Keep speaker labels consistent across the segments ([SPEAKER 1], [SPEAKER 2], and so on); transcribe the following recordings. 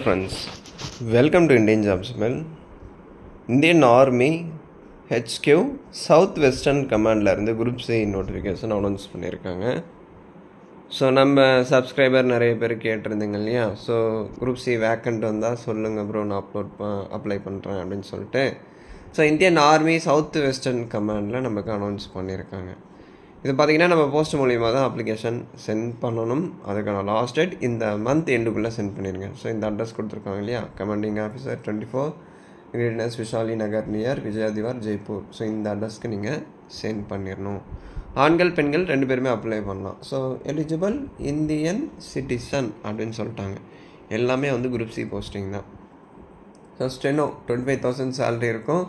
[SPEAKER 1] Friends, welcome to Indian Jobs Mail. Indian Army HQ South Western Commandல இருந்து group C notification announce பண்ணியிருக்காங்க. So நம்ம subscriber நிறைய பேர் கேட்டிருந்தீங்க இல்லையா, ஸோ குரூப் சி வேக்கண்ட் வந்தால் சொல்லுங்கள் ப்ரோ, நான் அப்ளை பண்ணுறேன் அப்படின்னு சொல்லிட்டு. So Indian army south western கமாண்டில் நமக்கு அனௌன்ஸ் பண்ணியிருக்காங்க. இது பார்த்திங்கன்னா நம்ம போஸ்ட் மூலியமாக தான் அப்ளிகேஷன் சென்ட் பண்ணணும். அதுக்கான லாஸ்ட் டேட் இந்த மந்த் எண்டுக்குள்ளே சென்ட் பண்ணிடுங்க. ஸோ இந்த அட்ரஸ் கொடுத்துருக்காங்க இல்லையா, கமாண்டிங் ஆஃபீஸர் 24 கிரீட்னஸ் விஷாலி நகர் நியர் விஜயதிவார் ஜெய்ப்பூர். ஸோ இந்த அட்ரஸ்க்கு நீங்கள் சென்ட் பண்ணிடணும். ஆண்கள் பெண்கள் 2 பேருமே அப்ளை பண்ணலாம். ஸோ எலிஜிபிள் இந்தியன் சிட்டிசன் அப்படின்னு சொல்லிட்டாங்க. எல்லாமே குரூப் சி போஸ்டிங் தான். ஸோ ஸ்டெனோ 25,000 சேலரி இருக்கும்.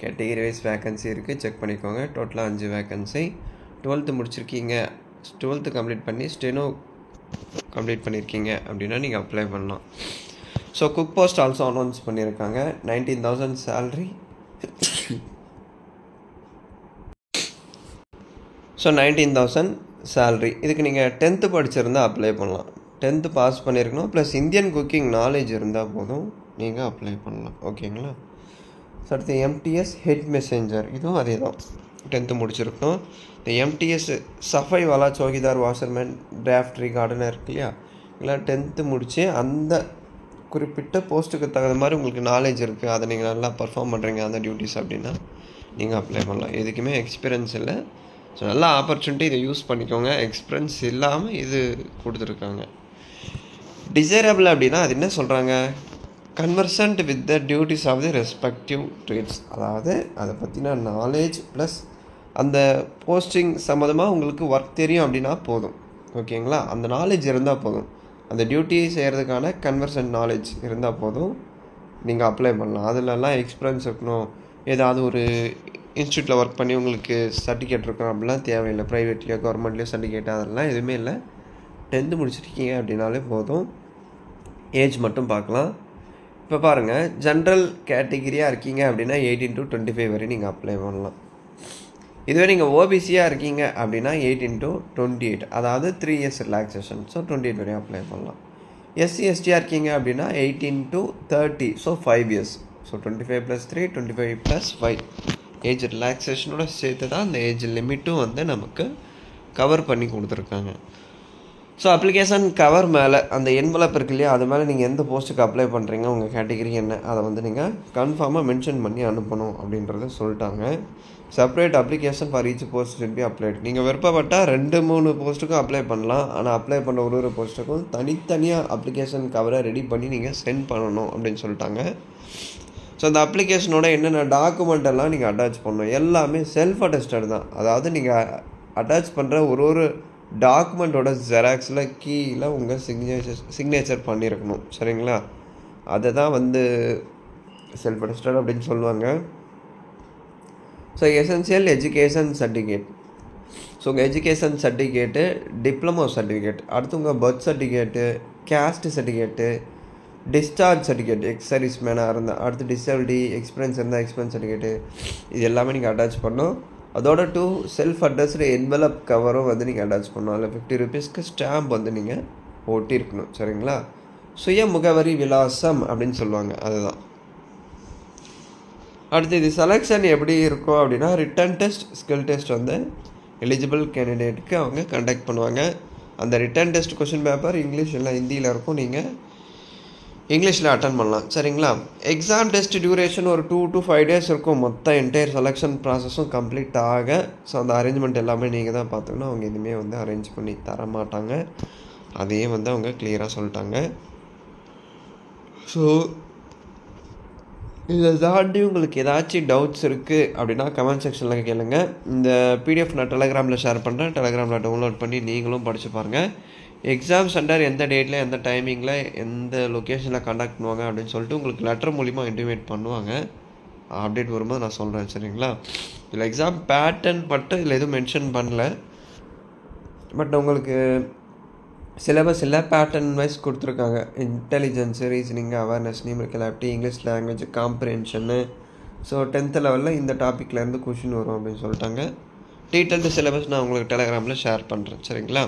[SPEAKER 1] கேட்டகிரி வைஸ் வேக்கன்சி இருக்குது, செக் பண்ணிக்கோங்க. டோட்டலாக 5 வேக்கன்சி. 12th முடிச்சிருக்கீங்க, 12th கம்ப்ளீட் பண்ணி ஸ்டெனோ கம்ப்ளீட் பண்ணியிருக்கீங்க அப்படின்னா நீங்கள் அப்ளை பண்ணலாம். So cook post also announce பண்ணியிருக்காங்க. 19,000 சேலரி. So 19,000 salary. இதுக்கு நீங்கள் 10th படிச்சிருந்தால் அப்ளை பண்ணலாம். 10th பாஸ் பண்ணியிருக்கணும், ப்ளஸ் இந்தியன் குக்கிங் நாலேஜ் இருந்தால் போதும், நீங்கள் அப்ளை பண்ணலாம். ஓகேங்களா? ஸோ அடுத்து எம்டிஎஸ் ஹெட் மெசேஞ்சர், இதுவும் அதே தான், 10th முடிச்சிருக்கணும். இந்த எம்டிஎஸ் சஃபை வாலா சௌகிதார் வாஷர்மேன் டிராஃப்ட்ரி கார்டனர் இருக்கு இல்லையா, இதெல்லாம் 10th முடித்து அந்த குறிப்பிட்ட போஸ்ட்டுக்கு தகுந்த மாதிரி உங்களுக்கு நாலேஜ் இருக்குது, அதை நீங்கள் நல்லா பர்ஃபார்ம் பண்ணுறீங்க அந்த டியூட்டிஸ் அப்படின்னா நீங்கள் அப்ளை பண்ணலாம். எதுக்குமே எக்ஸ்பீரியன்ஸ் இல்லை. ஸோ நல்ல ஆப்பர்ச்சுனிட்டி, இதை யூஸ் பண்ணிக்கோங்க. எக்ஸ்பீரியன்ஸ் இல்லாமல் இது கொடுத்துருக்காங்க. டிசைரபிள் அப்படின்னா அது என்ன சொல்கிறாங்க, conversant with the duties of the respective trades. அதாவது அதை பற்றின நாலேஜ் ப்ளஸ் அந்த போஸ்டிங் சம்மந்தமாக உங்களுக்கு ஒர்க் தெரியும் அப்படின்னா போதும். ஓகேங்களா? அந்த நாலேஜ் இருந்தால் போதும், அந்த டியூட்டி செய்கிறதுக்கான கன்வர்சன்ட் நாலேஜ் இருந்தால் போதும், நீங்கள் அப்ளை பண்ணலாம். அதிலெல்லாம் எக்ஸ்பீரியன்ஸ் இருக்கணும், ஏதாவது ஒரு இன்ஸ்டியூட்டில் ஒர்க் பண்ணி உங்களுக்கு சர்டிஃபிகேட் இருக்கணும் அப்படிலாம் தேவையில்லை. ப்ரைவேட்லேயோ கவர்மெண்ட்லேயோ சர்டிஃபிகேட் அதெல்லாம் எதுவுமே இல்லை. 10th முடிச்சிருக்கீங்க அப்படின்னாலே போதும். ஏஜ் மட்டும் பார்க்கலாம். இப்போ பாருங்கள், ஜென்ரல் கேட்டகிரியாக இருக்கீங்க அப்படின்னா 18 to 25 வரை நீங்கள் அப்ளை பண்ணலாம். இதுவே நீங்கள் ஓபிசியாக இருக்கீங்க அப்படின்னா 18 to 28, அதாவது 3 years ரிலாக்ஸேஷன். ஸோ 28 வரையும் அப்ளை பண்ணலாம். எஸ்சி எஸ்டியாக இருக்கீங்க அப்படின்னா 18 to 30, so 5 years. So 25 + 3 25 + 5 age ரிலாக்ஸேஷனோட சேர்த்து தான் அந்த ஏஜ் லிமிட்டும் நமக்கு கவர் பண்ணி கொடுத்துருக்காங்க. ஸோ அப்ளிகேஷன் கவர் மேலே அந்த என்வலப் இருக்கு இல்லையா, அது மேலே நீங்கள் எந்த போஸ்ட்டுக்கு அப்ளை பண்ணுறீங்க, உங்கள் கேட்டகிரி என்ன, அதை நீங்கள் கன்ஃபார்மாக மென்ஷன் பண்ணி அனுப்பணும் அப்படின்றத சொல்லிட்டாங்க. Separate application for each post should be applied. நீங்கள் விருப்பப்பட்டால் 2-3 போஸ்ட்டுக்கும் அப்ளை பண்ணலாம். ஆனால் அப்ளை பண்ண ஒரு போஸ்ட்டுக்கும் தனித்தனியாக அப்ளிகேஷன் கவரை ரெடி பண்ணி நீங்கள் சென்ட் பண்ணணும் அப்படின்னு சொல்லிட்டாங்க. ஸோ அந்த அப்ளிகேஷனோட என்னென்ன டாக்குமெண்ட் எல்லாம் நீங்கள் அட்டாச் பண்ணணும், எல்லாமே செல்ஃப் அட்டஸ்டட் தான். அதாவது நீங்கள் அட்டாச் பண்ணுற ஒரு டாக்குமெண்ட்டோட ஜெராக்ஸில் கீழே உங்கள் சிக்னேச்சர் பண்ணியிருக்கணும். சரிங்களா? அதை தான் செல்ஃப் அட்டஸ்டட் அப்படின்னு சொல்லுவாங்க. So essential education certificate. So உங்கள் எஜுகேஷன் சர்டிஃபிகேட்டு, டிப்ளமோ சர்டிஃபிகேட், அடுத்து உங்கள் birth certificate, caste certificate, discharge certificate, ex service மேனாக இருந்தால், அடுத்து டிசபிலிட்டி எக்ஸ்பீரியன்ஸ் இருந்தால் எக்ஸ்பீரியன்ஸ் சர்டிஃபிகேட்டு, இது எல்லாமே நீங்கள் அட்டாச் பண்ணணும். அதோட 2 செல்ஃப் அட்ரஸ்டு என்வலப் கவரும் நீங்கள் அட்டாச் பண்ணணும். அதில் 50 rupeesக்கு ஸ்டாம்ப் நீங்கள் ஒட்டியிருக்கணும். சரிங்களா? சுய முகவரி விலாசம் அப்படின்னு சொல்லுவாங்க, அதுதான். அடுத்து இது செலெக்ஷன் எப்படி இருக்கும் அப்படின்னா, written test, skill test eligible கேண்டிடேட்டுக்கு அவங்க கண்டக்ட் பண்ணுவாங்க. அந்த written test question paper English இல்லை ஹிந்தியில் இருக்கும், நீங்கள் இங்கிலீஷில் அட்டன் பண்ணலாம். சரிங்களா? எக்ஸாம் டெஸ்ட் டியூரேஷன் ஒரு 2 to 5 days இருக்கும். மொத்தம் என்டையர் செலெக்ஷன் ப்ராசஸும் கம்ப்ளீட் ஆக. ஸோ அந்த அரேஞ்ச்மெண்ட் எல்லாமே நீங்கள் தான் பார்த்துக்கணும். அவங்க எதுவுமே அரேஞ்ச் பண்ணி தர மாட்டாங்க. அதையே அவங்க கிளியராக சொல்லிட்டாங்க. ஸோ இதை தாண்டி உங்களுக்கு ஏதாச்சும் டவுட்ஸ் இருக்குது அப்படின்னா கமெண்ட் செக்ஷனில் கேளுங்க. இந்த பிடிஎஃப் நான் டெலகிராமில் ஷேர் பண்ணுறேன். டெலகிராமில் டவுன்லோட் பண்ணி நீங்களும் படித்து பாருங்கள். எக்ஸாம் சென்டர் எந்த டேட்டில், எந்த டைமிங்கில், எந்த லொக்கேஷனில் கண்டக்ட் பண்ணுவாங்க அப்படின்னு சொல்லிட்டு உங்களுக்கு லெட்டர் மூலிமா இன்டிமேட் பண்ணுவாங்க. அப்டேட் வரும்போது நான் சொல்கிறேன். சரிங்களா? இதில் எக்ஸாம் பேட்டர்ன் மட்டும் இதில் எதுவும் மென்ஷன் பண்ணல. பட் உங்களுக்கு சிலபஸ் இல்லை, பேட்டர்ன் வைஸ் கொடுத்துருக்காங்க. இன்டெலிஜென்ஸு, ரீசனிங், அவேர்னஸ், நியூமெரிக்கல் ஆப்டி, English language, comprehension. So 10th லெவலில் இந்த டாப்பிக்லேருந்து கொஷின் வரும் அப்படின்னு சொல்லிட்டாங்க. டீட்டெயில்டு சிலபஸ் நான் உங்களுக்கு டெலகிராமில் ஷேர் பண்ணுறேன். சரிங்களா?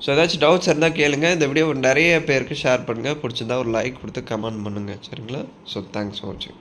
[SPEAKER 1] ஸோ ஏதாச்சும் டவுட்ஸ் இருந்தால் கேளுங்க. இந்த வீடியோ நிறைய பேருக்கு ஷேர் பண்ணுங்கள். பிடிச்சிருந்தா ஒரு லைக் கொடுத்து கமெண்ட் பண்ணுங்கள். சரிங்களா? ஸோ தேங்க்ஸ் ஃபார் வாட்சிங்.